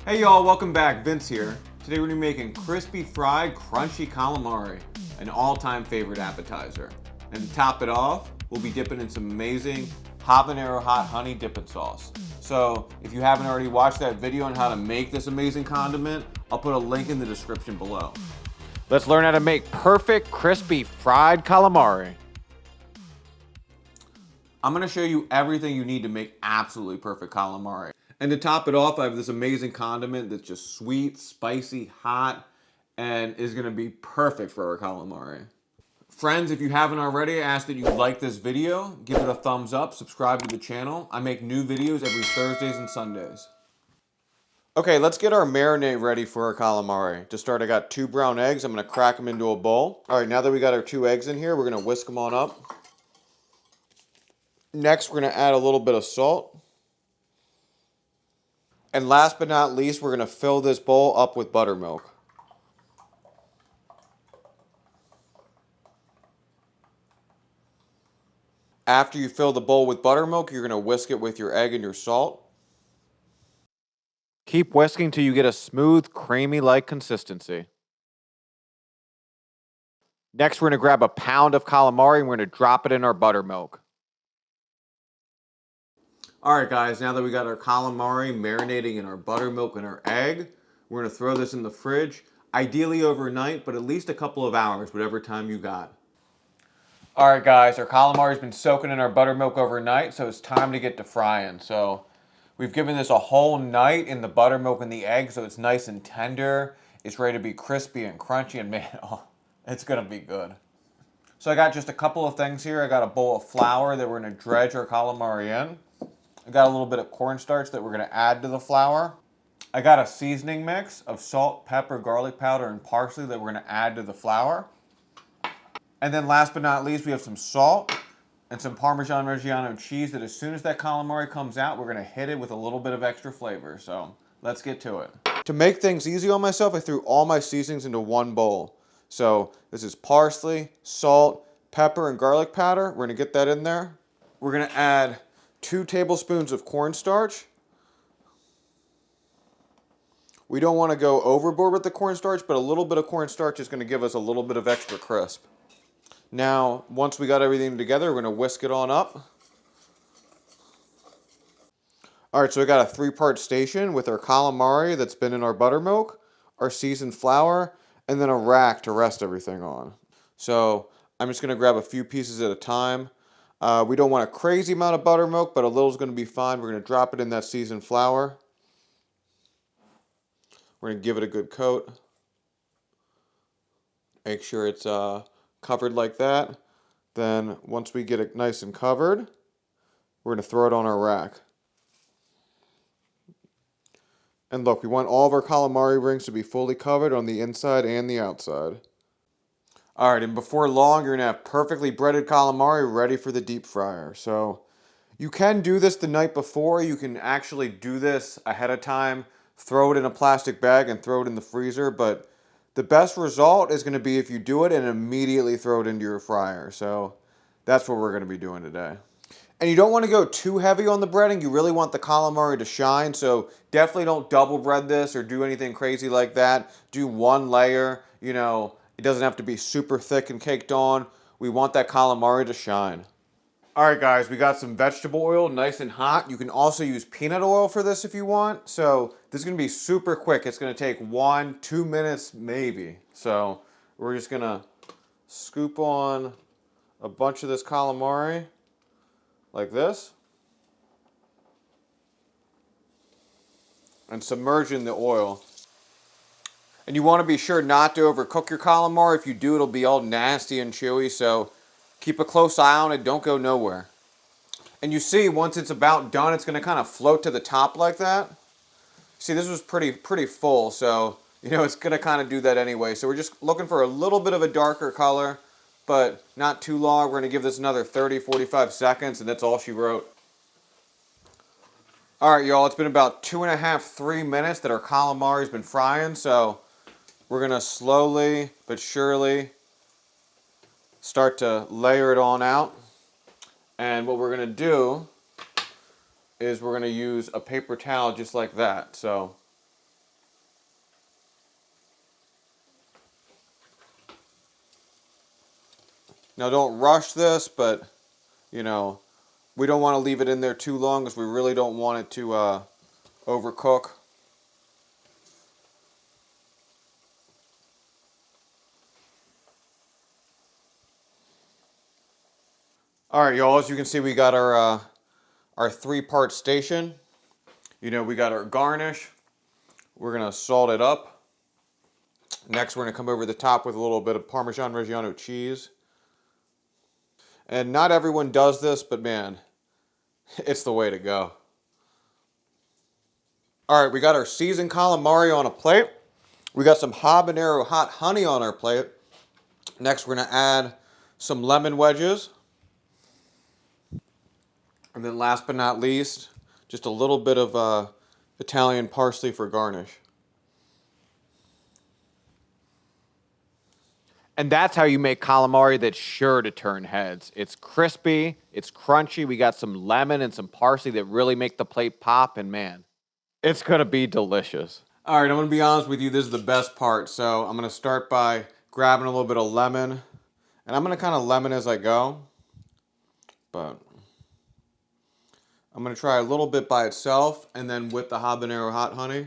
Hey y'all, welcome back. Vince here. Today we're going to be making crispy fried crunchy calamari, an all-time favorite appetizer. And to top it off, we'll be dipping in some amazing Habanero Hot Honey dipping sauce. So if you haven't already watched that video on how to make this amazing condiment, I'll put a link in the description below. Let's learn how to make perfect crispy fried calamari. I'm going to show you everything you need to make absolutely perfect calamari. And to top it off, I have this amazing condiment that's just sweet, spicy, hot, and is going to be perfect for our calamari. Friends, if you haven't already, I ask that you like this video, give it a thumbs up, subscribe to the channel. I make new videos every Thursdays and Sundays. Okay, let's get our marinade ready for our calamari. To start, I got 2 brown eggs. I'm going to crack them into a bowl. All right, now that we got our 2 eggs in here, we're going to whisk them on up. Next, we're going to add a little bit of salt. And last but not least, we're going to fill this bowl up with buttermilk. After you fill the bowl with buttermilk, you're going to whisk it with your egg and your salt. Keep whisking till you get a smooth, creamy-like consistency. Next, we're going to grab a pound of calamari and we're going to drop it in our buttermilk. Alright guys, now that we got our calamari marinating in our buttermilk and our egg, we're going to throw this in the fridge, ideally overnight, but at least a couple of hours, whatever time you got. Alright guys, our calamari's been soaking in our buttermilk overnight, so it's time to get to frying. So we've given this a whole night in the buttermilk and the egg, so it's nice and tender. It's ready to be crispy and crunchy, and man, oh, it's going to be good. So I got just a couple of things here. I got a bowl of flour that we're going to dredge our calamari in. I got a little bit of cornstarch that we're going to add to the flour. I got a seasoning mix of salt, pepper, garlic powder, and parsley that we're going to add to the flour. And then last but not least, we have some salt and some Parmesan Reggiano cheese that as soon as that calamari comes out, we're going to hit it with a little bit of extra flavor. So let's get to it. To make things easy on myself, I threw all my seasonings into one bowl. So this is parsley, salt, pepper, and garlic powder. We're going to get that in there. We're going to add 2 tablespoons of cornstarch. We don't want to go overboard with the cornstarch, but a little bit of cornstarch is going to give us a little bit of extra crisp. Now, once we got everything together, we're going to whisk it on up. Alright, so we got a 3-part station with our calamari that's been in our buttermilk, our seasoned flour, and then a rack to rest everything on. So I'm just going to grab a few pieces at a time. We don't want a crazy amount of buttermilk, but a little is going to be fine. We're going to drop it in that seasoned flour. We're going to give it a good coat. Make sure it's covered like that. Then once we get it nice and covered, we're going to throw it on our rack. And look, we want all of our calamari rings to be fully covered on the inside and the outside. Alright, and before long, you're going to have perfectly breaded calamari ready for the deep fryer. So you can do this the night before. You can actually do this ahead of time, throw it in a plastic bag and throw it in the freezer. But the best result is going to be if you do it and immediately throw it into your fryer. So that's what we're going to be doing today. And you don't want to go too heavy on the breading. You really want the calamari to shine. So definitely don't double bread this or do anything crazy like that. Do one layer, you know. It doesn't have to be super thick and caked on. We want that calamari to shine. Alright guys, we got some vegetable oil, nice and hot. You can also use peanut oil for this if you want. So this is going to be super quick. It's going to take 1-2 minutes maybe. So we're just going to scoop on a bunch of this calamari like this. And submerge in the oil. And you want to be sure not to overcook your calamari. If you do, it'll be all nasty and chewy. So keep a close eye on it. Don't go nowhere. And you see, once it's about done, it's going to kind of float to the top like that. See, this was pretty full. So, you know, it's going to kind of do that anyway. So we're just looking for a little bit of a darker color, but not too long. We're going to give this another 30-45 seconds, and that's all she wrote. All right, y'all. It's been about 2.5-3 minutes that our calamari's been frying. So we're going to slowly but surely start to layer it on out. And what we're going to do is we're going to use a paper towel just like that. So Now don't rush this, but you know, we don't want to leave it in there too long because we really don't want it to overcook. All right, y'all, as you can see, we got our 3-part station. You know, we got our garnish. We're gonna salt it up. Next, we're gonna come over the top with a little bit of Parmesan Reggiano cheese. And not everyone does this, but man, it's the way to go. All right, we got our seasoned calamari on a plate. We got some Habanero Hot Honey on our plate. Next, we're gonna add some lemon wedges. And then last but not least, just a little bit of Italian parsley for garnish. And that's how you make calamari that's sure to turn heads. It's crispy, it's crunchy. We got some lemon and some parsley that really make the plate pop, and man, it's gonna be delicious. All right, I'm gonna be honest with you, this is the best part. So I'm gonna start by grabbing a little bit of lemon, and I'm gonna kind of lemon as I go, but I'm gonna try a little bit by itself, and then with the Habanero Hot Honey.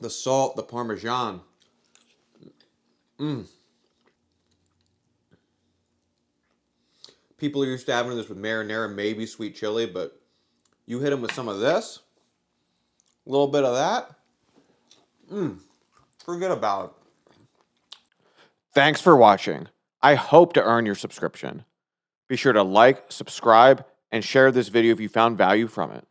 The salt, the Parmesan. People are used to having this with marinara, maybe sweet chili, but you hit them with some of this, a little bit of that. Forget about it. Thanks for watching. I hope to earn your subscription. Be sure to like, subscribe, and share this video if you found value from it.